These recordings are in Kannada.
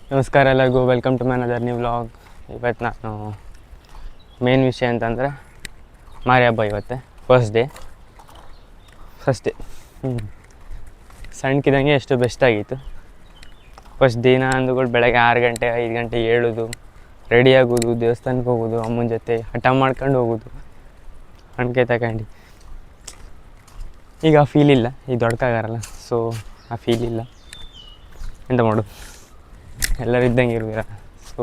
ನಮಸ್ಕಾರ ಎಲ್ಲರಿಗೂ, welcome to my another new vlog. ಇವತ್ತು ನಾನು ಮೇನ್ ವಿಷಯ ಅಂತಂದರೆ ಮಾರಿ ಹಬ್ಬ. ಇವತ್ತೆ ಫಸ್ಟ್ ಡೇ ಸಣ್ಣಕ್ಕಿದ್ದಂಗೆ ಎಷ್ಟು ಬೆಸ್ಟಾಗಿತ್ತು. ಫಸ್ಟ್ ದಿನ ಅಂದುಗಳು ಬೆಳಗ್ಗೆ 6 ಗಂಟೆ 5 ಗಂಟೆ ಏಳೋದು, ರೆಡಿ ಆಗೋದು, ದೇವಸ್ಥಾನಕ್ಕೆ ಹೋಗೋದು, ಅಮ್ಮನ ಜೊತೆ ಹಠ ಮಾಡ್ಕೊಂಡು ಹೋಗೋದು, ಹಣ್ಕೆ ತಗೊಂಡು. ಈಗ ಆ ಫೀಲ್ ಇಲ್ಲ, ಈಗ ದೊಡ್ಡಕ್ಕಾಗಾರಲ್ಲ, ಸೊ ಆ ಫೀಲ್ ಇಲ್ಲ. ಎಂತ ಮಾಡೋದು, ಎಲ್ಲರೂ ಇದ್ದಂಗೆ ಇರುವಿರ. ಸೊ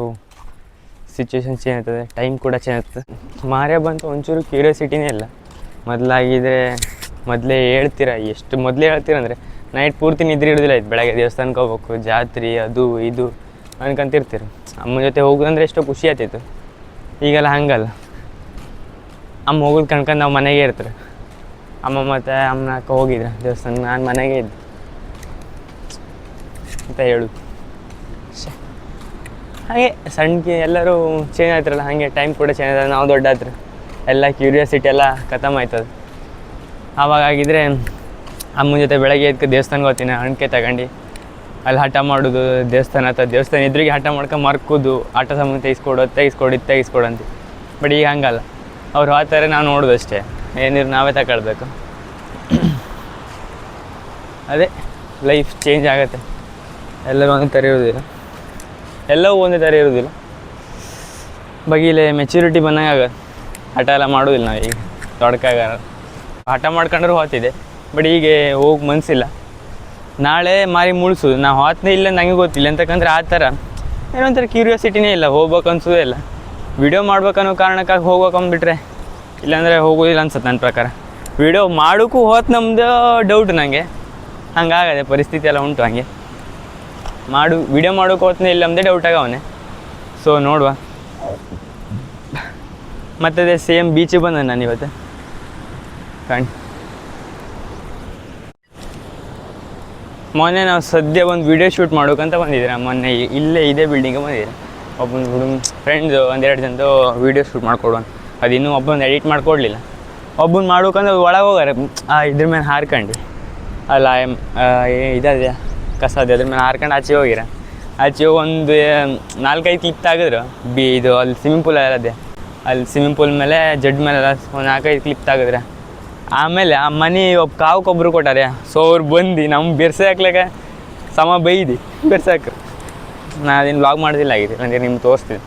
ಸಿಚುವೇಶನ್ ಚೇಂಜ್ ಆಗ್ತದೆ, ಟೈಮ್ ಕೂಡ ಚೇಂಜ್ ಆಗ್ತದೆ. ಮಾರಿ ಹಬ್ಬ ಅಂತ ಒಂಚೂರು ಕ್ಯೂರಿಯಾಸಿಟಿನೇ ಇಲ್ಲ. ಮೊದಲೇ ಹೇಳ್ತೀರ ಅಂದರೆ ನೈಟ್ ಪೂರ್ತಿ ನಿದ್ರೆ ಇರೋದಿಲ್ಲ. ಆಯ್ತು, ಬೆಳಗ್ಗೆ ದೇವಸ್ಥಾನಕ್ಕೆ ಹೋಗ್ಬೇಕು, ಜಾತ್ರೆ ಅದು ಇದು ಅನ್ಕೊಂತಿರ್ತೀರ. ಅಮ್ಮನ ಜೊತೆ ಹೋಗೋದಂದ್ರೆ ಎಷ್ಟೋ ಖುಷಿ ಆಗ್ತಿತ್ತು. ಈಗೆಲ್ಲ ಹಂಗಲ್ಲ. ಅಮ್ಮ ಹೋಗೋದು ಕಣ್ಕೊಂಡು ನಾವು ಮನೆಗೆ ಇರ್ತಾರೆ. ಅಮ್ಮ ಮತ್ತು ಅಮ್ಮನ ಅಕ್ಕ ಹೋಗಿದ್ರೆ ದೇವಸ್ಥಾನಕ್ಕೆ, ನಾನು ಮನೆಗೆ ಇದ್ದೆ ಅಂತ ಹೇಳೋದು. ಹಾಗೆ ಸಣ್ಣಗೆ ಎಲ್ಲರೂ ಚೇಂಜ್ ಆಗ್ತಾರಲ್ಲ, ಹಾಗೆ ಟೈಮ್ ಕೂಡ ಚೇಂಜ್ ಆಗ್ತದೆ. ನಾವು ದೊಡ್ಡ ಹತ್ರ ಎಲ್ಲ ಕ್ಯೂರಿಯಾಸಿಟಿ ಎಲ್ಲ ಖತಮ್ ಆಯ್ತದೆ. ಆವಾಗಿದ್ದರೆ ಅಮ್ಮನ ಜೊತೆ ಬೆಳಗ್ಗೆ ಎದ್ದು ದೇವಸ್ಥಾನಕ್ಕೆ ಹೋಗ್ತೀನಿ, ಹಣ್ಕೆ ತಗೊಂಡು ಅಲ್ಲಿ ಹಠ ಮಾಡೋದು. ದೇವಸ್ಥಾನ ಎದುರಿಗೆ ಹಠ ಮಾಡ್ಕೊಂಡು ಮರ್ಕೋದು, ಆಟ ಸಾಮಾನು ತೆಗಿಸ್ಕೊಡು ಅಂತ. ಬಟ್ ಈಗ ಹಂಗಲ್ಲ, ಅವ್ರು ಹೋಗ್ತಾರೆ, ನಾವು ನೋಡೋದು ಅಷ್ಟೇ. ಏನಿರು ನಾವೇ ತಗೊಳ್ಬೇಕು. ಅದೇ ಲೈಫ್ ಚೇಂಜ್ ಆಗುತ್ತೆ. ಎಲ್ಲರೂ ಒಂದೇ ಥರ ಇರೋದಿಲ್ಲ, ಎಲ್ಲವೂ ಒಂದೇ ಥರ ಇರೋದಿಲ್ಲ. ಬಗೀಲೆ ಮೆಚ್ಯೂರಿಟಿ ಬಂದಂಗೆ ಆಗೋದು. ಹಠ ಎಲ್ಲ ಮಾಡೋದಿಲ್ಲ ನಾವು ಈಗ, ದೊಡ್ಡಕ್ಕಾಗಾರ. ಹಠ ಮಾಡ್ಕೊಂಡ್ರೂ ಹೋಗ್ತಿದೆ, ಬಟ್ ಈಗ ಹೋಗಿ ಮನಸ್ಸಿಲ್ಲ. ನಾಳೆ ಮಾರಿ ಮುಳ್ಸೋದು, ನಾವು ಹೋಗ್ತನೇ ಇಲ್ಲ ನನಗೆ ಗೊತ್ತಿಲ್ಲ ಅಂತಕ್ಕಂದ್ರೆ ಆ ಥರ ಏನೊಂಥರ ಕ್ಯೂರಿಯಾಸಿಟಿನೇ ಇಲ್ಲ. ಹೋಗ್ಬೇಕು ಅನ್ಸೋದೇ ಇಲ್ಲ. ವಿಡಿಯೋ ಮಾಡ್ಬೇಕನ್ನೋ ಕಾರಣಕ್ಕಾಗಿ ಹೋಗ್ಬೇಕಂದ್ಬಿಟ್ರೆ, ಇಲ್ಲಾಂದರೆ ಹೋಗೋದಿಲ್ಲ ಅನ್ಸುತ್ತೆ ನನ್ನ ಪ್ರಕಾರ. ವಿಡಿಯೋ ಮಾಡೋಕ್ಕೂ ನಮ್ಮದು ಡೌಟ್ ನನಗೆ. ಹಂಗಾಗದೆ ಪರಿಸ್ಥಿತಿ ಎಲ್ಲ ಉಂಟು. ಹಂಗೆ ವಿಡಿಯೋ ಮಾಡೋಕೆ ಹೋಗ್ತಾನೆ ಇಲ್ಲ ನಮ್ಮದೇ ಡೌಟ್ ಆಗವನೆ. ಸೊ ನೋಡುವ. ಮತ್ತದೇ ಸೇಮ್ ಬೀಚಿಗೆ ಬಂದೆ ನಾನು ಇವತ್ತು. ಮೊನ್ನೆ ನಾವು ಸದ್ಯ ಒಂದು ವಿಡಿಯೋ ಶೂಟ್ ಮಾಡೋಕ್ಕಂತ ಬಂದಿದ್ದೀರಾ. ಮೊನ್ನೆ ಇದೇ ಬಿಲ್ಡಿಂಗಿಗೆ ಬಂದಿದ್ದೀರಾ. ಒಬ್ಬನ ಫ್ರೆಂಡ್ಸು 1-2 ಜನದ್ದು ವೀಡಿಯೋ ಶೂಟ್ ಮಾಡ್ಕೊಡುವ. ಅದು ಇನ್ನೂ ಒಬ್ಬನ ಎಡಿಟ್ ಮಾಡ್ಕೊಡ್ಲಿಲ್ಲ. ಒಬ್ಬನ ಮಾಡ್ಬೇಕಂದ್ರೆ ಒಳಗೆ ಹೋಗಾರೆ ಇದ್ರ ಮೇಲೆ ಹಾರ್ಕೊಂಡು, ಅಲ್ಲ ಇದೇ ಕಸ ಅದೇ ಅದ್ರ ಮೇಲೆ ಹಾರ್ಕೊಂಡು ಆಚೆ ಹೋಗಿರ. ಆಚೆ ಹೋಗಿ ಒಂದು 4-5 ಕ್ಲಿಪ್ ತೆಗೆದ್ರು. ಇದು ಅಲ್ಲಿ ಸ್ವಿಮ್ಮಿಂಗ್ ಪೂಲ್ ಅದೇ, ಅಲ್ಲಿ ಸ್ವಿಮ್ಮಿಂಗ್ ಪೂಲ್ ಮೇಲೆ ಜಡ್ ಮೇಲೆಲ್ಲ ಒಂದು 4-5 ಕ್ಲಿಪ್ ತೆಗೆದ್ರೆ. ಆಮೇಲೆ ಆ ಮನೆ ಕಾವುಕೊಬ್ರು ಕೊಟ್ಟಾರೆ. ಸೊ ಅವ್ರು ಬಂದು ನಮ್ಮ ಬೆರ್ಸೆ ಹಾಕ್ಲಿಕ್ಕೆ ಬೈದು ಬೆರ್ಸೆ ಹಾಕ್ರು. ನಾನು ಅದೇನು ವ್ಲಾಗ್ ಮಾಡೋದಿಲ್ಲ ಆಗಿದೆ, ಅಂದರೆ ನಿಮ್ಗೆ ತೋರಿಸ್ತೀನಿ.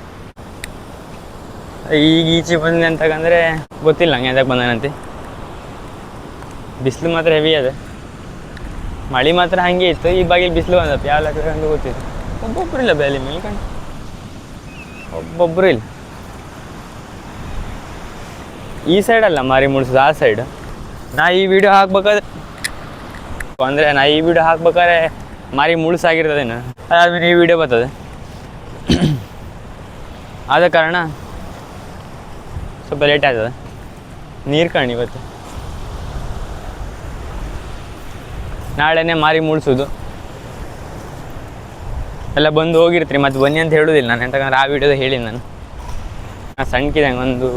ಈಗ ಈಚೆ ಬಂದೆ ಅಂತಕಂದರೆ ಗೊತ್ತಿಲ್ಲ ಹಂಗೆ ಅದಕ್ಕೆ ಬಂದಾನಂತೆ. ಬಿಸಿಲು ಮಾತ್ರ ಹೆವಿ ಅದೆ, ಮಳೆ ಮಾತ್ರ ಹಾಗೆ ಇತ್ತು. ಈ ಬಾಗಿಲು ಬಿಸಿಲು ಬಂದಪ್ಪ, ಯಾವ ಲೆಕ್ಕ ಅಂತ ಗೊತ್ತಿತ್ತು. ಒಬ್ಬೊಬ್ಬರು ಇಲ್ಲ ಬೇಲಿ ಮೇಲ್ಕೊಂಡು, ಒಬ್ಬೊಬ್ಬರು ಇಲ್ಲ. ಈ ಸೈಡಲ್ಲ ಮಾರಿ ಮುಳ್ಸೋದು, ಆ ಸೈಡ್. ನಾ ಈ ವಿಡಿಯೋ ಹಾಕ್ಬೇಕಾದ್ರೆ ಮಾರಿ ಮುಳ್ಸಾಗಿರ್ತದೇನು, ಅದಾದ್ಮೇಲೆ ಈ ವಿಡಿಯೋ ಬರ್ತದೆ. ಆದ ಕಾರಣ ಸ್ವಲ್ಪ ಲೇಟ್ ಆಗ್ತದೆ. ನೀರು ಕಾಣಿ ಇವತ್ತು. ನಾಳೆನೇ ಮಾರಿ ಮುಳ್ಸೋದು ಎಲ್ಲ ಬಂದು ಹೋಗಿರ್ತೀರಿ. ಮತ್ತು ಬನ್ನಿ ಅಂತ ಹೇಳೋದಿಲ್ಲ ನಾನು, ಎಂತಕಂದ್ರೆ ಆ ವಿಡಿಯೋದ ಹೇಳಿ ನಾನು ಸಣ್ಣಕ್ಕಿದ್ದಂಗೆ ಒಂದು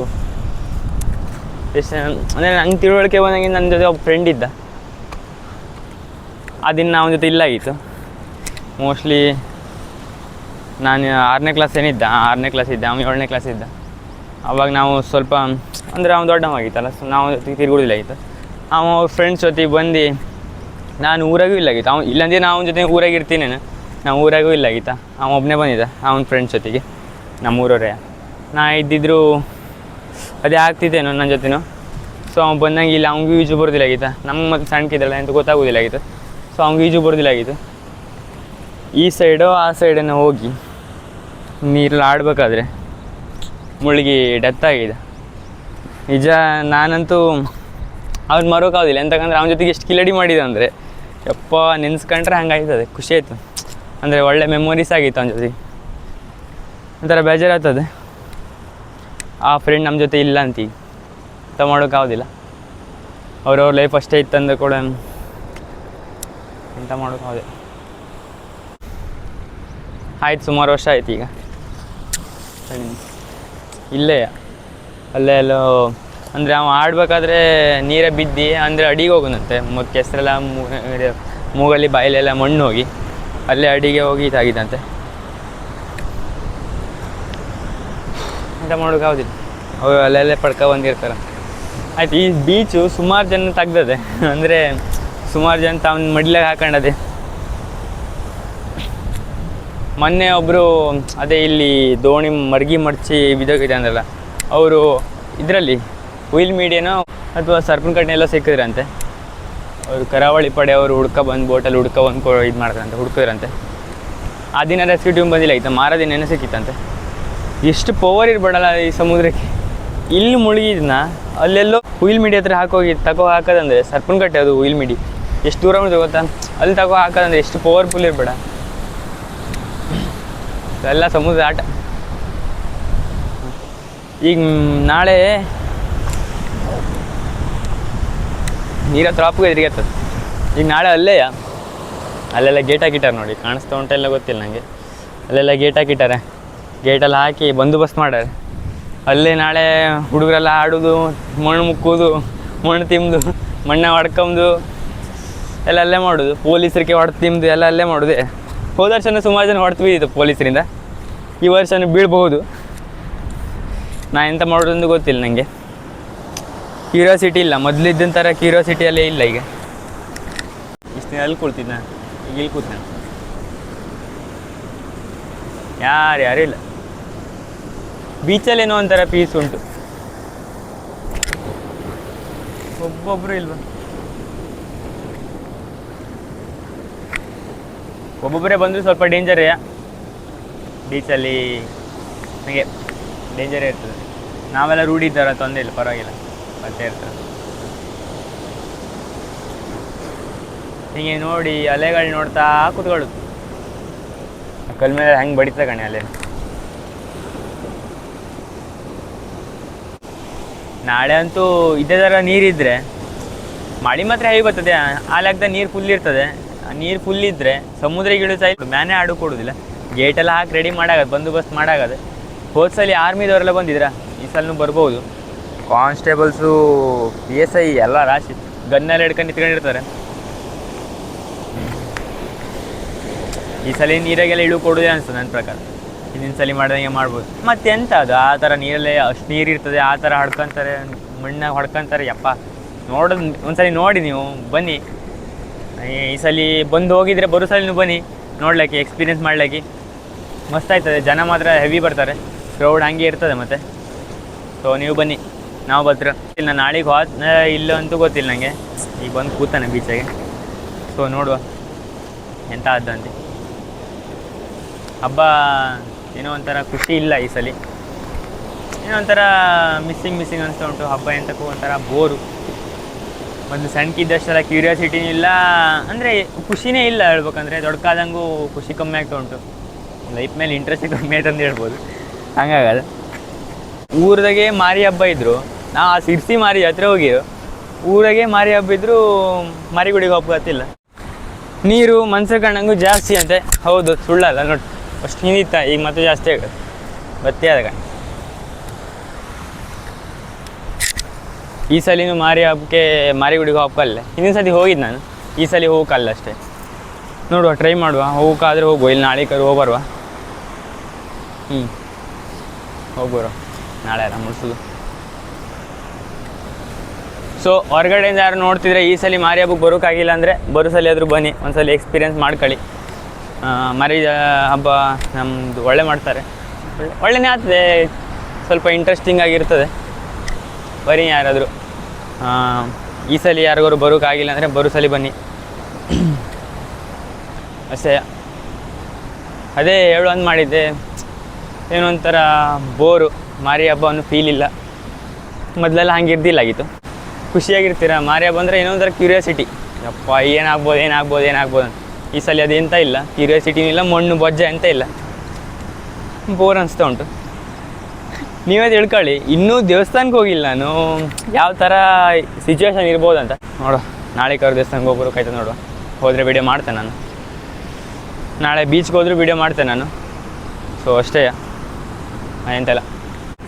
ಎಷ್ಟು ಅಂದರೆ ನಂಗೆ ತಿಳುವಳಿಕೆ ಬಂದಂಗೆ ನನ್ನ ಜೊತೆ ಒಬ್ಬ ಫ್ರೆಂಡ್ ಇದ್ದ. ಅದಿನ್ನು ಅವನ ಜೊತೆ ಇಲ್ಲಾಗಿತ್ತು. ಮೋಸ್ಟ್ಲಿ ನಾನು 6ನೇ ಕ್ಲಾಸ್ ಏನಿದ್ದ, 6ನೇ ಕ್ಲಾಸ್ ಇದ್ದೆ, ಅವನು 7ನೇ ಕ್ಲಾಸ್ ಇದ್ದ. ಅವಾಗ ನಾವು ಸ್ವಲ್ಪ ಅಂದರೆ ಅವ್ನು ದೊಡ್ಡವಾಗಿತ್ತಲ್ಲ, ಸೊ ನಾವು ಜೊತೆಗೆ ತಿರುಗುದಿಲ್ಲಾಗಿತ್ತು. ಅವ್ರ ಫ್ರೆಂಡ್ಸ್ ಜೊತೆಗೆ ಬಂದು ನಾನು ಊರಾಗೂ ಇಲ್ಲಾಗಿತ್ತು. ಅವ್ನು ಇಲ್ಲಂದ್ರೆ ನಾವು ಅವನ ಜೊತೆ ಊರಾಗ ಇರ್ತೀನೇನು, ನಾವು ಊರಾಗೂ ಇಲ್ಲಾಗಿತ್ತ. ಅವನು ಒಬ್ಬನೇ ಬಂದಿದ್ದ ಅವನ ಫ್ರೆಂಡ್ಸ್ ಜೊತೆಗೆ, ನಮ್ಮೂರವರೇ. ನಾ ಇದ್ದಿದ್ರು ಅದೇ ಆಗ್ತಿದ್ದೇನೋ ನನ್ನ ಜೊತೆನೂ. ಸೊ ಅವ್ನು ಬಂದಂಗೆ ಇಲ್ಲ, ಅವ್ನಿಗೂ ಈಜು ಬರೋದಿಲ್ಲಾಗಿತ್ತ. ನಮ್ಗೆ ಮತ್ತೆ ಸಣ್ಣಕ್ಕಿದ್ದಲ್ಲ ಅಂತ ಗೊತ್ತಾಗೋದಿಲ್ಲಾಗಿತ್ತು. ಸೊ ಅವ್ನಿಗೆ ಈಜು ಬರೋದಿಲ್ಲಾಗಿತ್ತು. ಈ ಸೈಡು ಆ ಸೈಡನ್ನು ಹೋಗಿ ನೀರಲ್ಲಿ ಆಡಬೇಕಾದ್ರೆ ಮುಳುಗಿ ಡೆತ್ ಆಗಿದೆ. ನಿಜ, ನಾನಂತೂ ಅವ್ನು ಮರೋಕ್ಕಾಗೋದಿಲ್ಲ. ಎಂತಕ್ಕಂದ್ರೆ ಅವನ ಜೊತೆಗೆ ಎಷ್ಟು ಕಿಲಡಿ ಮಾಡಿದೆ ಅಂದರೆ ಯಪ್ಪ, ನೆನೆಸ್ಕೊಂಡ್ರೆ ಹಂಗಾಯ್ತದೆ. ಖುಷಿ ಆಯಿತು, ಅಂದರೆ ಒಳ್ಳೆ ಮೆಮೊರೀಸ್ ಆಗಿತ್ತು ಅವನ ಜೊತೆಗೆ. ಒಂಥರ ಬೇಜಾರಾಗ್ತದೆ, ಆ ಫ್ರೆಂಡ್ ನಮ್ಮ ಜೊತೆ ಇಲ್ಲ ಅಂತ. ಈಗ ಎಂತ ಮಾಡೋಕ್ಕಾಗೋದಿಲ್ಲ. ಅವ್ರವ್ರ ಲೈಫ್ ಅಷ್ಟೇ ಇತ್ತಂದ್ರೆ ಕೂಡ ಎಂತ ಮಾಡೋಕ್ಕಾಗೋದಿಲ್ಲ. ಆಯ್ತು, ಸುಮಾರು ವರ್ಷ ಆಯ್ತು ಈಗ. ಅಲ್ಲೇ ಎಲ್ಲೋ ಅಂದರೆ ಅವ ಆಡಬೇಕಾದ್ರೆ ನೀರೇ ಬಿದ್ದು ಅಂದರೆ ಅಡಿಗೆ ಹೋಗೋದಂತೆ. ಮತ್ತು ಕೆಸರೆಲ್ಲ ಮೂಗಲ್ಲಿ ಬಾಯಲೆಲ್ಲ ಮಣ್ಣು ಹೋಗಿ ಅಲ್ಲೇ ಅಡಿಗೆ ಹೋಗಿ ಇದಾಗಿದ್ದಂತೆ. ಎಂತ ಮಾಡೋಕ್ಕಾಗೋದಿಲ್ಲ, ಅವು ಅಲ್ಲೆಲ್ಲೇ ಬಂದಿರ್ತಾರೆ. ಆಯ್ತು, ಈ ಬೀಚು ಸುಮಾರು ಜನ ತೆಗ್ದದೆ, ಅಂದರೆ ಸುಮಾರು ಜನ ತಾವು ಮಡ್ಲಾಗ ಹಾಕೊಂಡದೆ. ಮೊನ್ನೆ ಒಬ್ಬರು ಅದೇ ಇಲ್ಲಿ ದೋಣಿ ಮರ್ಗಿ ಮಡ್ಚಿ ಬಿದ್ದೋಗಿದೆ ಅಂದ್ರಲ್ಲ, ಅವರು ಇದರಲ್ಲಿ ಉಯಿಲ್ ಮೀಡಿಯನೋ ಅಥವಾ ಸರ್ಪನಕಟ್ಟೆನೆಲ್ಲ ಸಿಕ್ಕಿದ್ರಂತೆ. ಅವರು ಕರಾವಳಿ ಪಡೆ ಅವರು ಬಂದು ಬೋಟಲ್ಲಿ ಬಂದು ಇದು ಮಾಡ್ತಾರಂತೆ, ಹುಡ್ಕಿದ್ರಂತೆ. ಆ ದಿನ ರೆಸ್ಕ್ಯೂ ಟೀಮ್ ಬಂದಿಲ್ಲ ಆಯ್ತಾ, ಮಾರದಿನ ಸಿಕ್ಕಿತ್ತಂತೆ. ಎಷ್ಟು ಪವರ್ ಇರಬೇಡಲ್ಲ ಈ ಸಮುದ್ರಕ್ಕೆ. ಇಲ್ಲಿ ಮುಳುಗಿದ್ನ ಅಲ್ಲೆಲ್ಲೋ ಉಯಿಲ್ ಮೀಡಿ ಹತ್ರ ಹಾಕೋದಂದರೆ ಸರ್ಪನಕಟ್ಟೆ, ಅದು ಉಯಿಲ್ ಮೀಡಿ ಎಷ್ಟು ದೂರ ಗೊತ್ತಾ, ಅಲ್ಲಿ ಹಾಕೋದಂದರೆ ಎಷ್ಟು ಪವರ್ಫುಲ್ ಇರಬೇಡ. ಎಲ್ಲ ಸಮುದ್ರ ಆಟ. ಈಗ ನಾಳೆ ನೀರ ಹತ್ರ ಎದುರಿಗೆತ್ತದ. ಈಗ ನಾಳೆ ಅಲ್ಲೆಲ್ಲ ಗೇಟ್ ಹಾಕಿಟ್ಟಾರೆ ನೋಡಿ, ಕಾಣಿಸ್ತಾ ಉಂಟೆಲ್ಲ ಗೊತ್ತಿಲ್ಲ ನನಗೆ. ಅಲ್ಲೆಲ್ಲ ಗೇಟ್ ಹಾಕಿಟ್ಟಾರೆ, ಗೇಟೆಲ್ಲ ಹಾಕಿ ಬಂದೋಬಸ್ತ್ ಮಾಡ್ಯಾರೆ. ಅಲ್ಲೇ ನಾಳೆ ಹುಡುಗರೆಲ್ಲ ಆಡೋದು, ಮಣ್ಣು ಮುಕ್ಕೋದು, ಮಣ್ಣು ತಿಂದು, ಮಣ್ಣ ಹೊಡ್ಕೊಂಬುದು ಎಲ್ಲ ಅಲ್ಲೇ ಮಾಡೋದು. ಪೊಲೀಸರಿಗೆ ಹೊಡೆದು ತಿಂದು ಎಲ್ಲ ಅಲ್ಲೇ ಮಾಡೋದೆ. ಹೋದ ವರ್ಷನೂ ಸುಮಾರು ಜನ ಹೊಡೆದು ಬಿದ್ದಿತ್ತು ಪೊಲೀಸರಿಂದ, ಈ ವರ್ಷನೂ ಬೀಳ್ಬಹುದು. ನಾ ಎಂತ ಮಾಡೋದಂದು ಗೊತ್ತಿಲ್ಲ ನನಗೆ. ಕ್ಯೂರಿಯಾಸಿಟಿ ಇಲ್ಲ, ಮೊದಲಿದ್ದಂಥ ಥರ ಕ್ಯೂರಿಯಾಸಿಟಿಯಲ್ಲೇ ಇಲ್ಲ ಈಗ. ಇಷ್ಟು ದಿನ ಅಲ್ಲಿ ಕೂಳ್ತಿದ್ದ, ಈಗ ಇಲ್ಲಿ ಕೂತ್ ನಾನು, ಯಾರು ಇಲ್ಲ. ಬೀಚಲ್ಲೇನೋ ಒಂಥರ ಪೀಸ್ ಉಂಟು, ಒಬ್ಬೊಬ್ಬರು ಇಲ್ವ, ಒಬ್ಬೊಬ್ಬರೇ ಬಂದರೂ ಸ್ವಲ್ಪ ಡೇಂಜರೇ ಬೀಚಲ್ಲಿ. ನನಗೆ ಡೇಂಜರೇ ಇರ್ತದೆ. ನಾವೆಲ್ಲ ರೂಢಿ ಇದ್ದಾರ, ತೊಂದರೆ ಇಲ್ಲ, ಪರವಾಗಿಲ್ಲ, ಮತ್ತೆ ಇರ್ತದೆ. ಹೀಗೆ ನೋಡಿ ಅಲೆಗಳು ನೋಡ್ತಾ ಕೂತ್ಕೊಳ್ಳೋದು. ಕಲ್ ಮೇಲೆ ಹೆಂಗೆ ಬಡಿತ ಕಣೆ ಅಲೆ. ನಾಳೆ ಅಂತೂ ಇದೇ ಥರ ನೀರಿದ್ದರೆ, ಮಳೆ ಮಾತ್ರ ಹೇಗೆ ಬರ್ತದೆ, ಆ ಲೆಕ್ಕದ ನೀರು ಫುಲ್ ಇರ್ತದೆ. ನೀರು ಫುಲ್ ಇದ್ದರೆ ಸಮುದ್ರಗಿಳು ಸಹ ಮ್ಯಾನೆ ಆಡು ಕೊಡೋದಿಲ್ಲ. ಗೇಟೆಲ್ಲ ಹಾಕಿ ರೆಡಿ ಮಾಡಾಗದು, ಬಂದೋಬಸ್ತ್ ಮಾಡಾಗದು. ಹೋದ ಸಲ ಆರ್ಮಿದವರೆಲ್ಲ ಬಂದಿದ್ರ, ಈ ಸಲನೂ ಬರ್ಬೋದು. ಕಾನ್ಸ್ಟೇಬಲ್ಸು, PSI ಎಲ್ಲ ರಾಶಿ ಗನ್ನೆಲ್ಲ ಹಿಡ್ಕೊಂಡು ನಿಂತ್ಕೊಂಡಿರ್ತಾರೆ. ಈ ಸಲ ನೀರಾಗೆಲ್ಲ ಇಳು ಕೊಡೋದೇ ಅನಿಸ್ತದೆ ನನ್ನ ಪ್ರಕಾರ. ಹಿಂದಿನ ಸಲ ಮಾಡ್ದಂಗೆ ಮಾಡ್ಬೋದು. ಮತ್ತು ಎಂತ ಅದು ಆ ಥರ ನೀರಲ್ಲೇ ಅಷ್ಟು ನೀರು ಇರ್ತದೆ, ಆ ಥರ ಹೊಡ್ಕೊತಾರೆ, ಮಣ್ಣಾಗ ಹೊಡ್ಕೊತಾರೆ. ಯಪ್ಪ, ನೋಡೋದು ಒಂದ್ಸಲ ನೋಡಿ, ನೀವು ಬನ್ನಿ. ಈ ಸಲ ಬಂದು ಹೋಗಿದ್ರೆ ಬರೋ ಸಲ ಬನ್ನಿ ನೋಡ್ಲಿಕ್ಕೆ, ಎಕ್ಸ್ಪೀರಿಯೆನ್ಸ್ ಮಾಡ್ಲಿಕ್ಕೆ ಮಸ್ತ್ ಆಯ್ತದೆ. ಜನ ಮಾತ್ರ ಹೆವಿ ಬರ್ತಾರೆ, ಕ್ರೌಡ್ ಹಂಗೆ ಇರ್ತದೆ ಮತ್ತೆ. ಸೊ ನೀವು ಬನ್ನಿ, ನಾವು ಬರ್ತೀರ. ಇಲ್ಲ ನಾಳೆಗೆ ಇಲ್ಲ ಅಂತೂ ಗೊತ್ತಿಲ್ಲ ನನಗೆ. ಈಗ ಬಂದು ಕೂತಾನೆ ಬೀಚಾಗೆ. ಸೊ ನೋಡುವ ಎಂತ ಆದಂತೆ. ಹಬ್ಬ ಏನೋ ಒಂಥರ ಖುಷಿ ಇಲ್ಲ ಈ ಸಲ, ಏನೋ ಒಂಥರ ಮಿಸ್ಸಿಂಗ್ ಅನಿಸ್ತಾ ಉಂಟು. ಹಬ್ಬ ಎಂತಕ್ಕೂ ಒಂಥರ ಬೋರು. ಒಂದು ಸಣ್ಣಕ್ಕಿದ್ದಷ್ಟೆಲ್ಲ ಕ್ಯೂರಿಯಾಸಿಟಿನೂ ಇಲ್ಲ, ಅಂದರೆ ಖುಷಿನೇ ಇಲ್ಲ ಹೇಳ್ಬೇಕಂದ್ರೆ. ದೊಡ್ಡಕಾದಂಗೂ ಖುಷಿ ಕಮ್ಮಿ ಆಗ್ತಾ ಉಂಟು, ಲೈಫ್ ಮೇಲೆ ಇಂಟ್ರೆಸ್ಟ್ ಕಮ್ಮಿ ಆಯ್ತು ಅಂತ ಹೇಳ್ಬೋದು. ಹಂಗಾಗಲ್ಲ. ಊರದಾಗೆ ಮಾರಿ ಹಬ್ಬ ಇದ್ದರು, ನಾ ಸಿರ್ಸಿ ಮಾರಿ ಹತ್ರ ಹೋಗಿರೋ. ಊರಾಗೆ ಮಾರಿ ಹಬ್ಬ ಇದ್ದರೂ ಮಾರಿಗುಡಿಗೆ ಹೋಗ್ತಿಲ್ಲ. ನೀರು ಮನ್ಸು ಕಂಡಂಗೂ ಜಾಸ್ತಿ ಅಂತೆ. ಹೌದು, ಸುಳ್ಳಲ್ಲ ನೋಡಿ. ಅಷ್ಟು ಹಿಂದಿತ್ತ, ಈಗ ಮತ್ತೆ ಜಾಸ್ತಿ ಆಗೋದು. ಬತ್ತೇ ಆದಾಗ ಈ ಸಲಿನೂ ಮಾರಿ ಹಬ್ಬಕ್ಕೆ ಮಾರಿಗುಡಿಗೆ ಹೋಗಕ್ಕಲ್ಲ. ಹಿಂದಿನ ಸಲ ಹೋಗಿದ್ದು ನಾನು, ಈ ಸಲ ಹೋಗಕ್ಕಲ್ಲ ಅಷ್ಟೇ. ನೋಡುವ, ಟ್ರೈ ಮಾಡುವ, ಹೋಗೋಕ್ಕಾದ್ರೆ ಹೋಗುವ. ಇಲ್ಲಿ ನಾಳೆ ಕರು ಹೋಗ್ಬರುವ. ಹೋಗ್ಬರೋ ನಾಳೆ ಅಲ್ಲ ಮುಡ್ಸೋದು. ಸೊ ಹೊರಗಡೆಯಿಂದ ಯಾರು ನೋಡ್ತಿದ್ರೆ ಈ ಸಲ ಮಾರಿ ಹಬ್ಬಕ್ಕೆ ಬರೋಕ್ಕಾಗಿಲ್ಲ ಅಂದರೆ ಬರೋ ಸಲ ಆದರೂ ಬನ್ನಿ, ಒಂದ್ಸಲ ಎಕ್ಸ್ಪೀರಿಯೆನ್ಸ್ ಮಾಡ್ಕೊಳ್ಳಿ. ಮಾರಿ ಹಬ್ಬ ನಮ್ಮದು ಒಳ್ಳೆ ಮಾಡ್ತಾರೆ, ಒಳ್ಳೆಯೇ ಆಗ್ತದೆ. ಸ್ವಲ್ಪ ಇಂಟ್ರೆಸ್ಟಿಂಗ್ ಆಗಿರ್ತದೆ. ಬನ್ನಿ ಯಾರಾದರೂ. ಈ ಸಲ ಯಾರಿಗಾರು ಬರೋಕ್ಕಾಗಿಲ್ಲ ಅಂದರೆ ಬರೋ ಸಲ ಬನ್ನಿ ಅಷ್ಟೇ. ಅದೇ ಹೇಳೋದು ಮಾಡಿದ್ದೆ, ಏನೋ ಒಂಥರ ಬೋರು. ಮಾರಿ ಹಬ್ಬ ಅನ್ನೋ ಫೀಲ್ ಇಲ್ಲ. ಮೊದಲೆಲ್ಲ ಹಂಗೆ ಇರ್ದಿಲ್ಲಾಗಿತ್ತು. ಖುಷಿಯಾಗಿರ್ತೀರ. ಮಾರಿ ಹಬ್ಬ ಅಂದರೆ ಏನೋ ಒಂಥರ ಕ್ಯೂರಿಯಾಸಿಟಿ. ಯಪ್ಪ ಏನಾಗ್ಬೋದು ಅಂತ. ಈ ಸಲ ಅದೆಂತ ಇಲ್ಲ, ಕ್ಯೂರಿಯಾಸಿಟಿನೂ ಇಲ್ಲ, ಮಣ್ಣು ಬೊಜ್ಜೆ ಅಂತ ಇಲ್ಲ. ಬೋರ್ ಅನಿಸ್ತಾ ಉಂಟು. ನೀವೇ ತಿಳ್ಕೊಳ್ಳಿ. ಇನ್ನೂ ದೇವಸ್ಥಾನಕ್ಕೆ ಹೋಗಿಲ್ಲ ನಾನು, ಯಾವ ಥರ ಸಿಚುವೇಶನ್ ಇರ್ಬೋದು ಅಂತ. ನೋಡುವ, ನಾಳೆ ದೇವಸ್ಥಾನಕ್ಕೆ ಹೋಗ್ಬರೋಕಾಯ್ತು. ನೋಡುವ, ಹೋದರೆ ವಿಡಿಯೋ ಮಾಡ್ತೇನೆ ನಾನು. ನಾಳೆ ಬೀಚ್ಗೆ ಹೋದರೂ ವಿಡಿಯೋ ಮಾಡ್ತೇನೆ ನಾನು. ಸೊ ಅಷ್ಟೇ, ಎಂತೆಲ್ಲ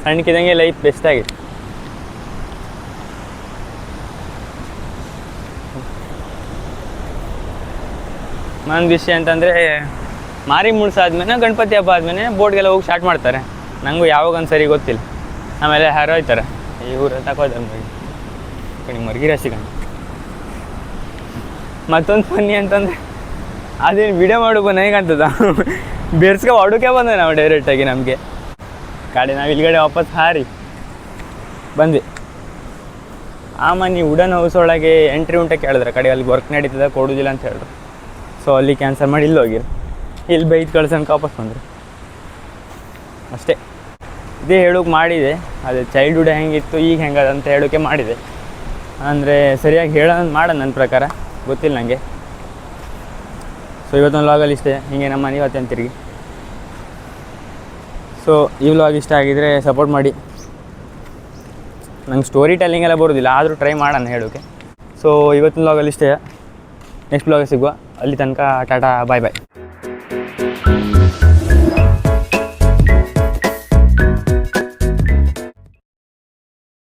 ಸಣ್ಣಕ್ಕಿದ್ದಂಗೆ ಲೈಫ್ ಬೆಸ್ಟಾಗಿದೆ. ಒಂದು ವಿಷಯ ಅಂತಂದರೆ, ಮಾರಿ ಮುಳ್ಸಾದ್ಮೇಲೆ ಗಣಪತಿ ಹಬ್ಬ ಆದಮೇಲೆ ಬೋಟ್ಗೆಲ್ಲ ಹೋಗಿ ಸ್ಟಾರ್ಟ್ ಮಾಡ್ತಾರೆ. ನನಗೂ ಯಾವಾಗೊಂದು ಸರಿ ಗೊತ್ತಿಲ್ಲ. ಆಮೇಲೆ ಯಾರೋ ಹೋಯ್ತಾರೆ ಇವ್ರು ತಗೋತಾರೆ ಕಣಿ ಮರ್ಗಿರ ಸಿಗಂಡು. ಮತ್ತೊಂದು ಫನ್ನಿ ಅಂತಂದರೆ ಅದೇನು ವಿಡಿಯೋ ಮಾಡೋಕೆ ನನಗಂತದ ಬೆರ್ಸ್ಗೆ ಹೊಡೋಕೆ ಬಂದೆ ನಾವು ಡೈರೆಕ್ಟಾಗಿ ನಮಗೆ ಗಾಡಿ ನಾವು ಇಲ್ಲಿಗಡೆ ವಾಪಸ್ ಹಾರಿ ಬಂದ್ವಿ. ಆಮೇಲೆ ವುಡನ್ ಹೌಸ್ ಒಳಗೆ ಎಂಟ್ರಿ ಉಂಟ ಕೇಳಿದ್ರೆ ಕಡೆ ಅಲ್ಲಿ ವರ್ಕ್ ನಡೀತದೆ ಕೊಡೋದಿಲ್ಲ ಅಂತ ಹೇಳಿದ್ರು. ಸೊ ಅಲ್ಲಿ ಕ್ಯಾನ್ಸಲ್ ಮಾಡಿ ಇಲ್ಲಿ ಹೋಗಿರು, ಇಲ್ಲಿ ಬೈದು ಕಳ್ಸೋಕೆ ವಾಪಸ್ ಬಂದರು ಅಷ್ಟೇ. ಇದೇ ಹೇಳೋಕೆ ಮಾಡಿದೆ, ಅದೇ ಚೈಲ್ಡ್ಹುಡ್ ಹೆಂಗಿತ್ತು ಈಗ ಹೆಂಗದ ಅಂತ ಹೇಳೋಕೆ ಮಾಡಿದೆ. ಅಂದರೆ ಸರಿಯಾಗಿ ಹೇಳೋದು ಮಾಡೋದು ನನ್ನ ಪ್ರಕಾರ ಗೊತ್ತಿಲ್ಲ ನನಗೆ. ಸೊ ಇವತ್ತೊಂದು ವ್ಲಾಗಲ್ಲಿ ಇಷ್ಟೇ. ಹೀಗೆ ನಮ್ಮ ಮನೆ ಇವತ್ತೇನು ತಿರುಗಿ. ಸೊ ಈ ವ್ಲಾಗ್ ಇಷ್ಟ ಆಗಿದರೆ ಸಪೋರ್ಟ್ ಮಾಡಿ. ನಂಗೆ ಸ್ಟೋರಿ ಟೆಲ್ಲಿಂಗ್ ಎಲ್ಲ ಬರೋದಿಲ್ಲ, ಆದರೂ ಟ್ರೈ ಮಾಡೋಣ ಹೇಳೋಕ್ಕೆ. ಸೊ ಇವತ್ತಿನ ವ್ಲಾಗಲ್ಲಿ ಇಷ್ಟೇ. ನೆಕ್ಸ್ಟ್ ವ್ಲಾಗ್ ಸಿಗುವ. ಅಲ್ಲಿ ತನಕ ಟಾಟಾ ಬಾಯ್ ಬಾಯ್.